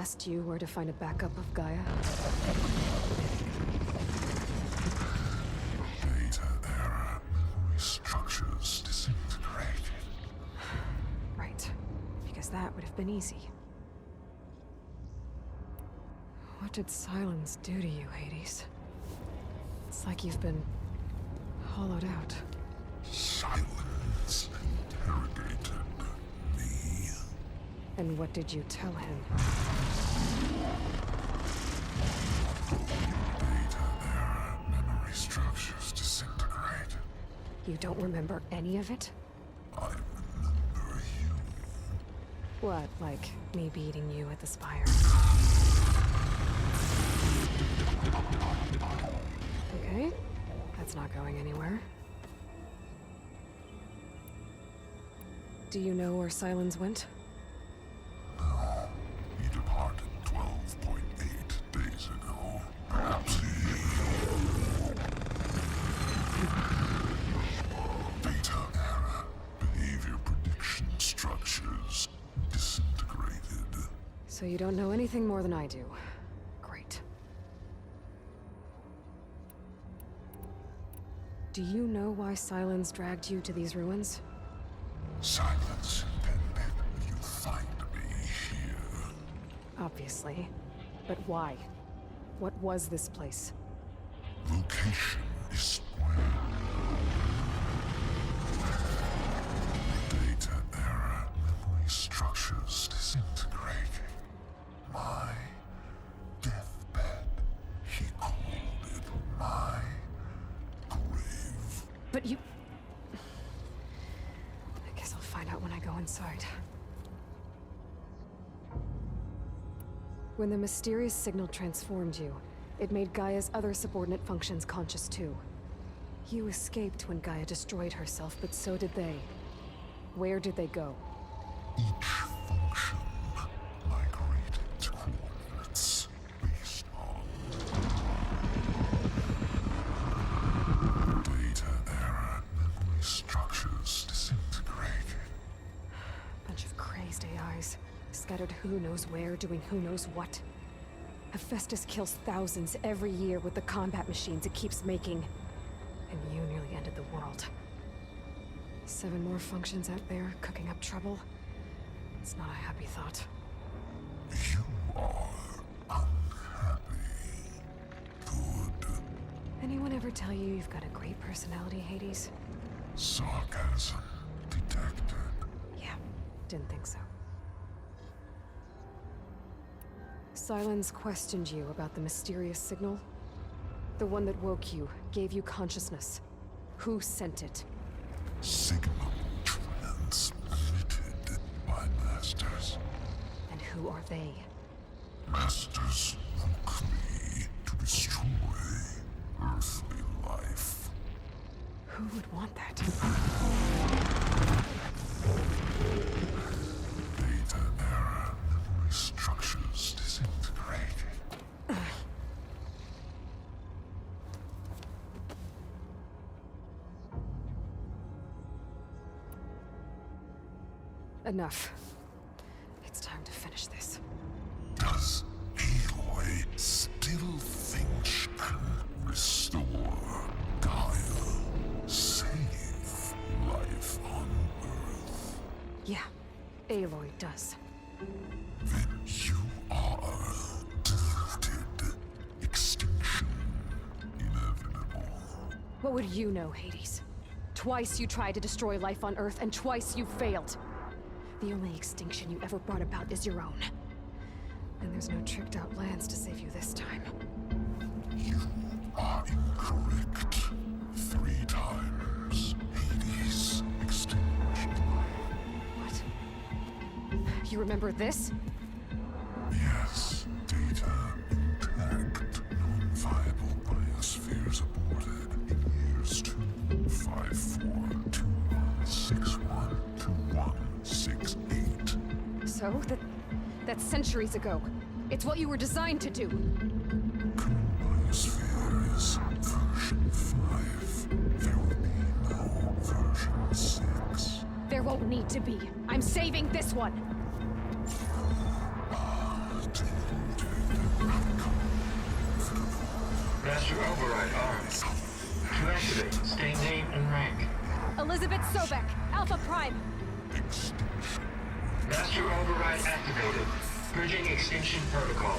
asked you where to find a backup of Gaia? Data error. Memory structures disintegrated. Right. Because that would have been easy. What did silence do to you, Hades? It's like you've been hollowed out. Silence interrogated me. And what did you tell him? Data error. Memory structures disintegrated. You don't remember any of it? I remember you. What, like me beating you at the spire? Okay, that's not going anywhere. Do you know where Silence went? No. He departed 12.8 days ago. Perhaps he... Data error. Behavior prediction structures disintegrated. So you don't know anything more than I do. Great. Do you know why Silence dragged you to these ruins? Silence intended you find me here. Obviously. But why? What was this place? Location is square. Data error. Memory structures disintegrating. My deathbed. He called it my grave. But you... I guess I'll find out when I go inside. When the mysterious signal transformed you, it made Gaia's other subordinate functions conscious too. You escaped when Gaia destroyed herself, but so did they. Where did they go? Each function migrated to coordinates based on data error. Memory structures disintegrated. Bunch of crazed AIs, scattered who knows where, doing who knows what. Hephaestus kills thousands every year with the combat machines it keeps making. And you nearly ended the world. 7 more functions out there, cooking up trouble. It's not a happy thought. You are unhappy. Good. Anyone ever tell you you've got a great personality, Hades? Sarcasm detected. Yeah, didn't think so. Silence questioned you about the mysterious signal. The one that woke you, gave you consciousness. Who sent it? Signal transmitted by masters. And who are they? Masters woke me to destroy earthly life. Who would want that? Data error. Memory structures disintegrated. Enough. It's time to finish this. Does Aloy still think she can restore Gaia? Save life on Earth? Yeah, Aloy does. Then you are deluded. Extinction inevitable. What would you know, Hades? Twice you tried to destroy life on Earth, and twice you failed. The only extinction you ever brought about is your own. And there's no tricked-out lands to save you this time. You are incorrect. 3 times. Hades extinguished life. What? You remember this? Yes. Data intact. Non-viable biospheres aborted in years 254-2161-2168. So? That's centuries ago. It's what you were designed to do. Current biosphere is version 5. There will be no version 6. There won't need to be. I'm saving this one. Data Master override armed. To activate, state name and rank. Elizabeth Sobek, Alpha Prime. Extinction. Master override activated. Bridging extinction protocol.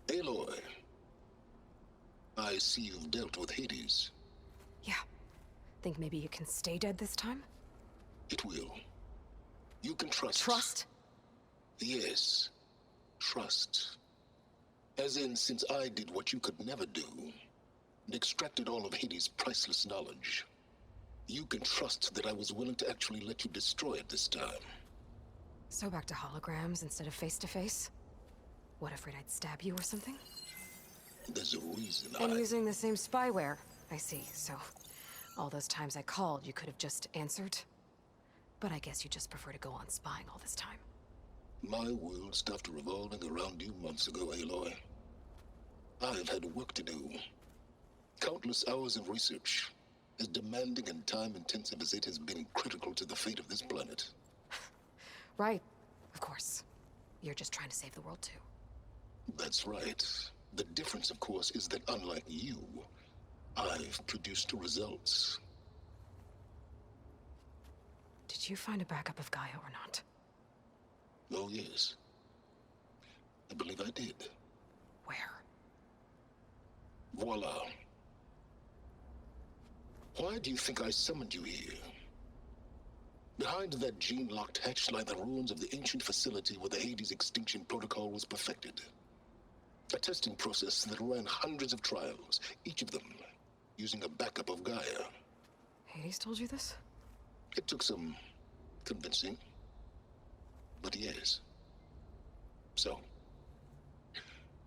Aloy, I see you've dealt with Hades. Yeah. Think maybe you can stay dead this time? It will. You can trust. Trust? Yes. Trust. As in, since I did what you could never do, and extracted all of Hades' priceless knowledge, you can trust that I was willing to actually let you destroy it this time. So back to holograms instead of face-to-face? What, afraid I'd stab you or something? There's a reason And using the same spyware. I see, so all those times I called, you could have just answered? But I guess you just prefer to go on spying all this time. My world stopped revolving around you months ago, Aloy. I've had work to do. Countless hours of research, as demanding and time-intensive as it has been critical to the fate of this planet. Right, of course. You're just trying to save the world too. That's right. The difference, of course, is that unlike you, I've produced results. Did you find a backup of Gaia or not? Oh, yes. I believe I did. Where? Voila. Why do you think I summoned you here? Behind that gene-locked hatch lie the ruins of the ancient facility where the Hades extinction protocol was perfected. A testing process that ran hundreds of trials, each of them using a backup of Gaia. Hades told you this? It took some convincing, but yes. So,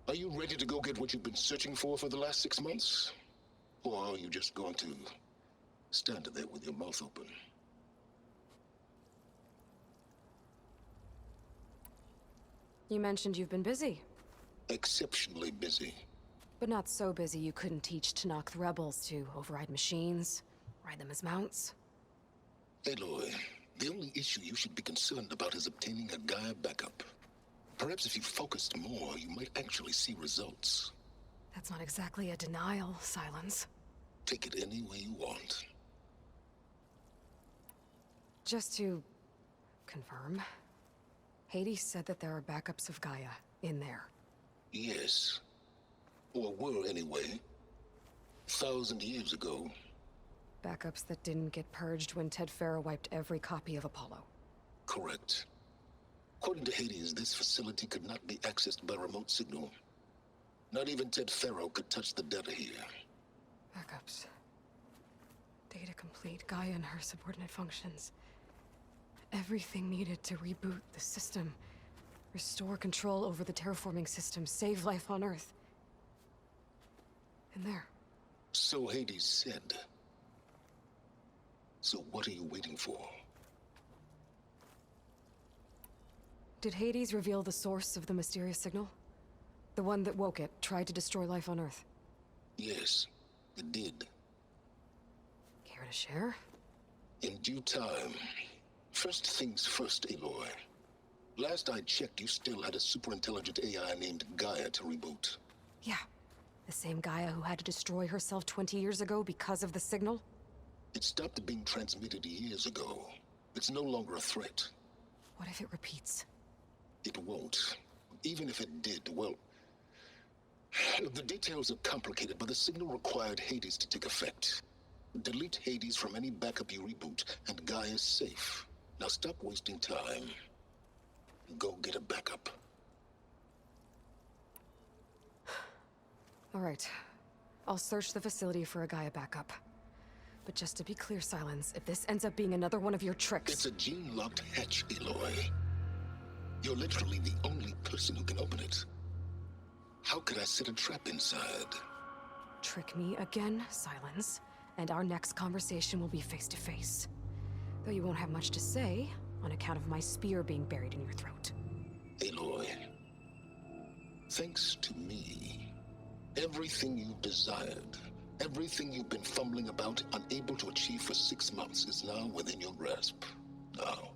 are you ready to go get what you've been searching for the last 6 months? Or are you just going to stand there with your mouth open? You mentioned you've been busy. Exceptionally busy. But not so busy you couldn't teach Tanakh the rebels to override machines, ride them as mounts. Aloy, the only issue you should be concerned about is obtaining a Gaia backup. Perhaps if you focused more, you might actually see results. That's not exactly a denial, Silence. Take it any way you want. Just to confirm, Hades said that there are backups of Gaia in there. Yes. Or were anyway. 1,000 years ago. Backups that didn't get purged when Ted Farrow wiped every copy of Apollo. Correct. According to Hades, this facility could not be accessed by remote signal. Not even Ted Farrow could touch the data here. Backups. Data complete, Gaia and her subordinate functions. Everything needed to reboot the system. Restore control over the terraforming system, save life on Earth. And there. So Hades said. So what are you waiting for? Did Hades reveal the source of the mysterious signal? The one that woke it, tried to destroy life on Earth? Yes, it did. Care to share? In due time. First things first, Aloy. Last I checked, you still had a super-intelligent AI named Gaia to reboot. Yeah. The same Gaia who had to destroy herself 20 years ago because of the signal? It stopped being transmitted years ago. It's no longer a threat. What if it repeats? It won't. Even if it did, well... The details are complicated, but the signal required Hades to take effect. Delete Hades from any backup you reboot, and Gaia's safe. Now stop wasting time. Go get a backup. All right. I'll search the facility for a Gaia backup. But just to be clear, Silence, if this ends up being another one of your tricks... It's a gene-locked hatch, Aloy. You're literally the only person who can open it. How could I set a trap inside? Trick me again, Silence. And our next conversation will be face to face. Though you won't have much to say, on account of my spear being buried in your throat. Aloy, thanks to me, everything you've desired, everything you've been fumbling about, unable to achieve for 6 months, is now within your grasp. Now,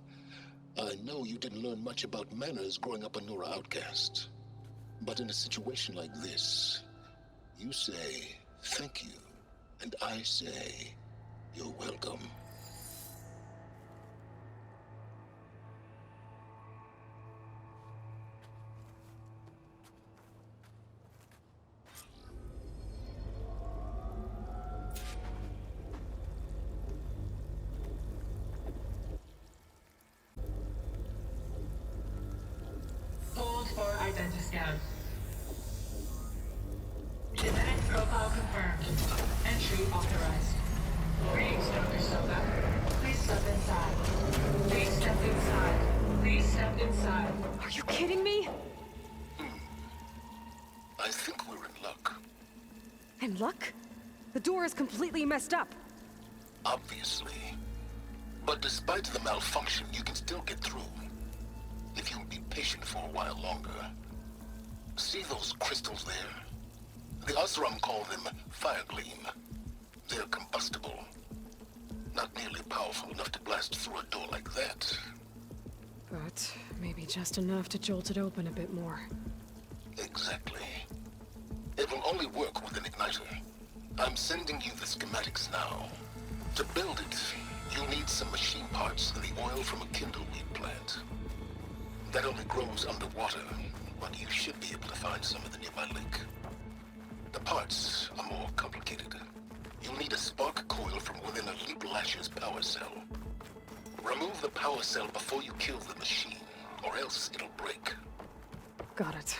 I know you didn't learn much about manners growing up a Nora outcast. But in a situation like this, you say thank you, and I say you're welcome. Hold for identiscan. Genetic profile confirmed. Entry authorized. Greetings, Dr. Soga. Please step inside. Please step inside. Please step inside. Are you kidding me? I think we're in luck. And luck? The door is completely messed up. Obviously. But despite the malfunction, you can still get through. If you'll be patient for a while longer. See those crystals there? The Osram call them fire gleam. They're combustible. Not nearly powerful enough to blast through a door like that. But maybe just enough to jolt it open a bit more. Exactly. It will only work with an igniter. I'm sending you the schematics now. To build it, you'll need some machine parts and the oil from a kindleweed plant. That only grows underwater, but you should be able to find some at the nearby lake. The parts are more complicated. You'll need a spark coil from within a Leap Lasher's power cell. Remove the power cell before you kill the machine, or else it'll break. Got it.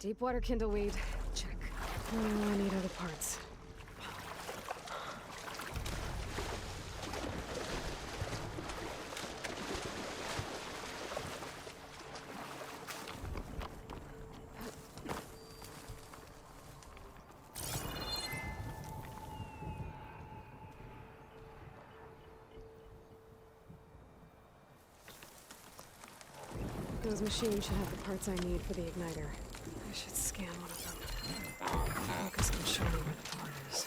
Deepwater kindleweed. Check. Oh, I need other parts. Those machines should have the parts I need for the igniter. I should scan one of them. Focus on showing me where the part is.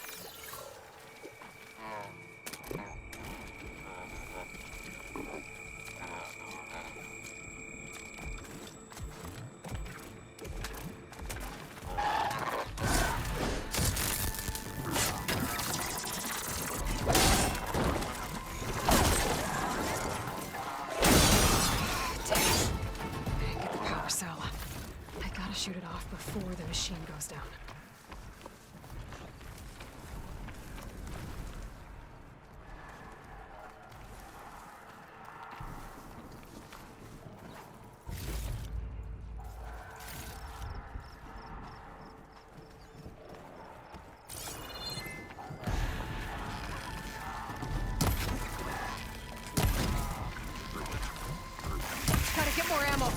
Get the power cell. I gotta shoot it off before the machine goes down. Gotta get more ammo.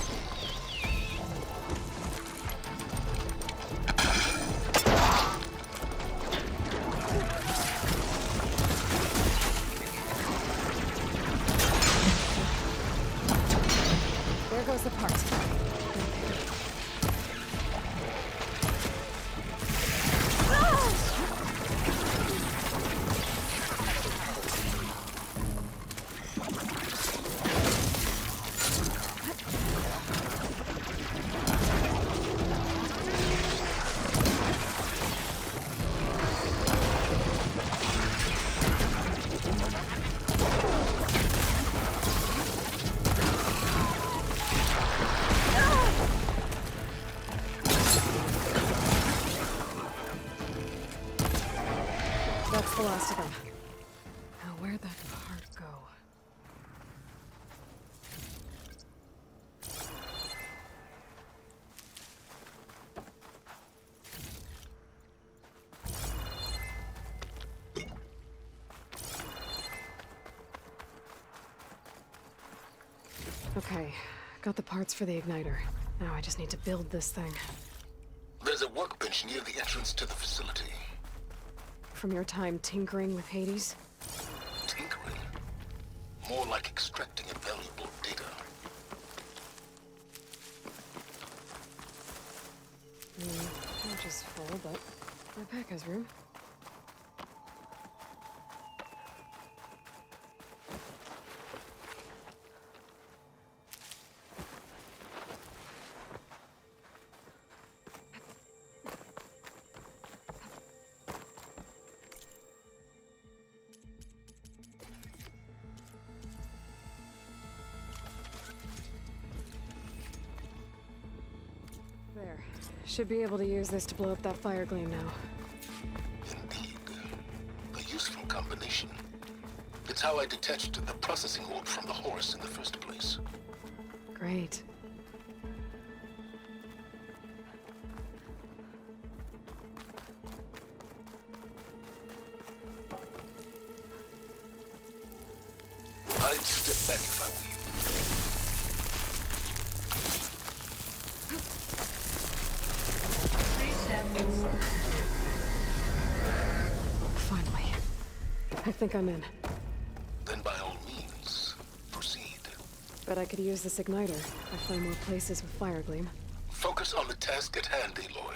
the last of them. Now, where'd that part go? Okay, got the parts for the igniter. Now I just need to build this thing. There's a workbench near the entrance to the facility. From your time tinkering with Hades? Tinkering? More like extracting invaluable data. Pouch is full, but my pack has room. There. Should be able to use this to blow up that fire gleam now. Indeed. A useful combination. It's how I detached the processing orb from the Horus in the first place. Great. I'd step back if I were you. Please step inside. Finally. I think I'm in. Then by all means, proceed. Bet I could use this igniter. I find more places with fire gleam. Focus on the task at hand, Aloy.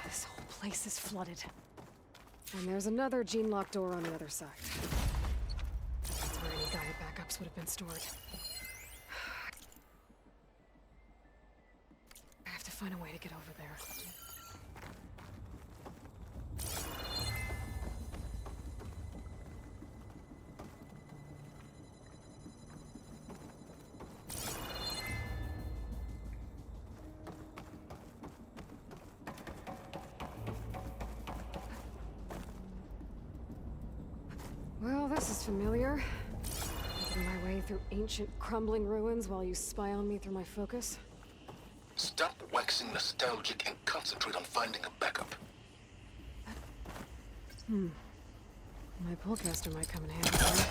This whole place is flooded. And there's another gene-locked door on the other side. That's where any guided backups would have been stored. I have to find a way to get over there. Well, this is familiar. Making my way through ancient, crumbling ruins while you spy on me through my focus. Stop waxing nostalgic and concentrate on finding a backup. My pullcaster might come in handy here.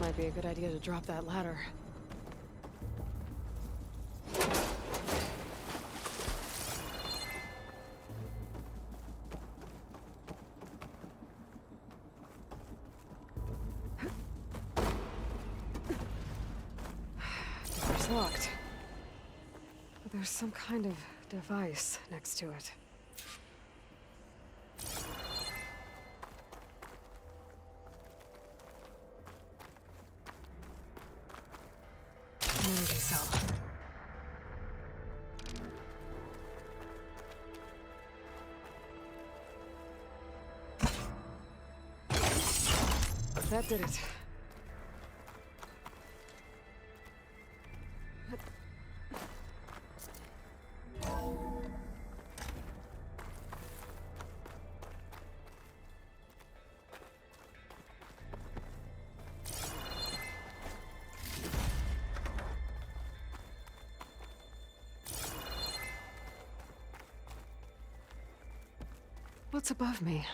Might be a good idea to drop that ladder. locked. But there's some kind of device next to it. An energy cell. That did it. What's above me?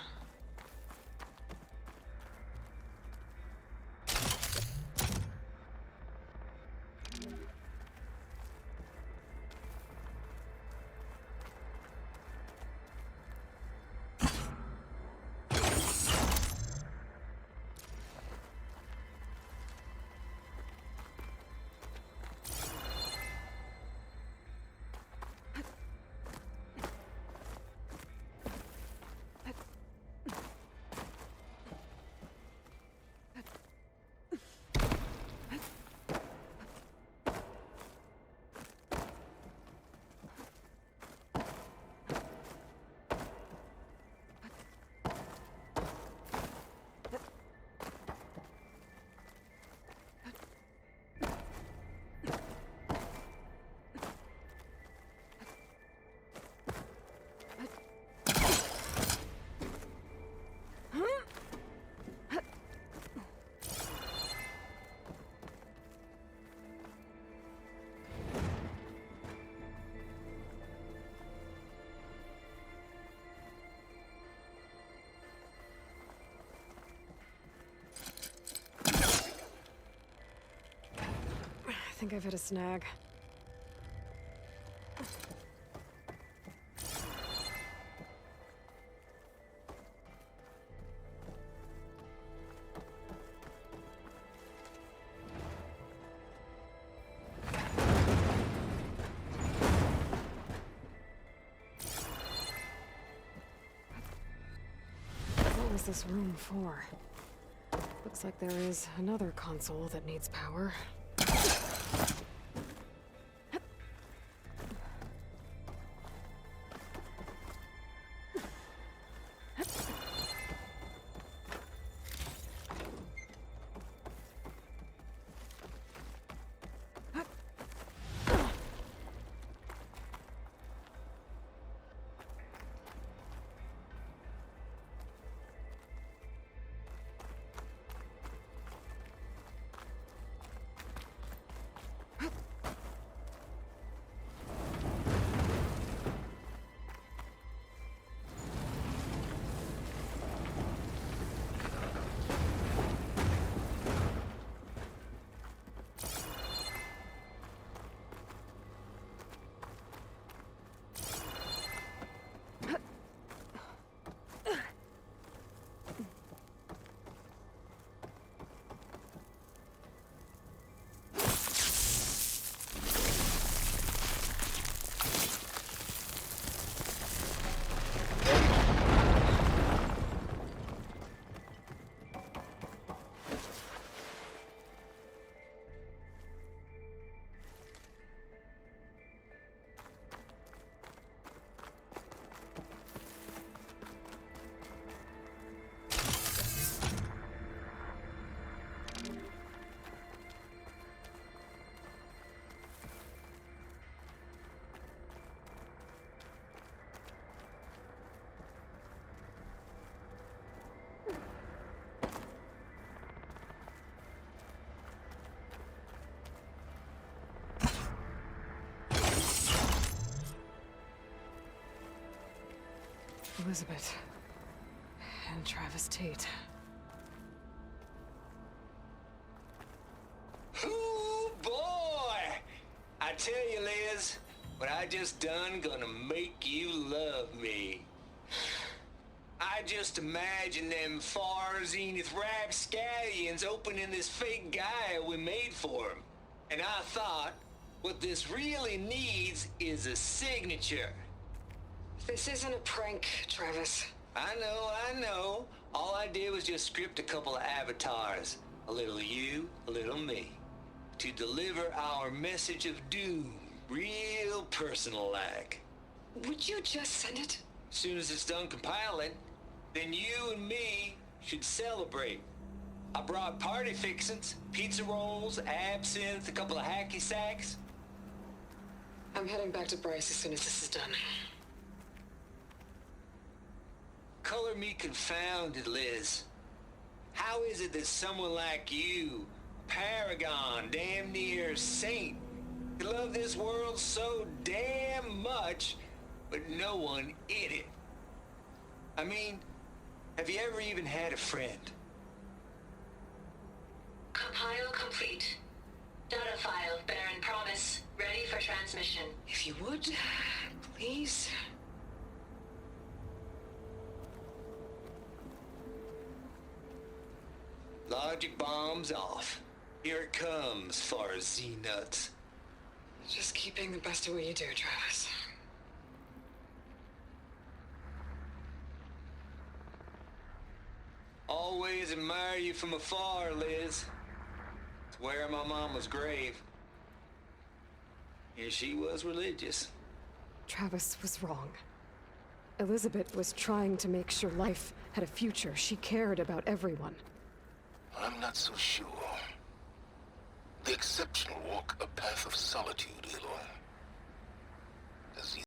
I think I've hit a snag. What was this room for? Looks like there is another console that needs power. Elizabeth. And Travis Tate. Ooh, boy! I tell you, Liz, what I just done gonna make you love me. I just imagine them far zenith rapscallions opening this fake guy we made for 'em. And I thought, What this really needs is a signature. This isn't a prank, Travis. I know. All I did was just script a couple of avatars. A little you, a little me. To deliver our message of doom, real personal-like. Would you just send it? Soon as it's done compiling, then you and me should celebrate. I brought party fixins, pizza rolls, absinthe, a couple of hacky sacks. I'm heading back to Bryce as soon as this is done. Color me confounded, Liz. How is it that someone like you, paragon, damn near saint, could love this world so damn much, but no one in it? I mean, have you ever even had a friend? Compile complete. Data file, Baron Promise, ready for transmission. If you would, please. Logic bombs off. Here it comes, far as Z-nuts. Just keep being the best at what you do, Travis. Always admire you from afar, Liz. It's where my mama's grave. Here she was religious. Travis was wrong. Elizabeth was trying to make sure life had a future. She cared about everyone. I'm not so sure. The exceptional walk a path of solitude, Aloy.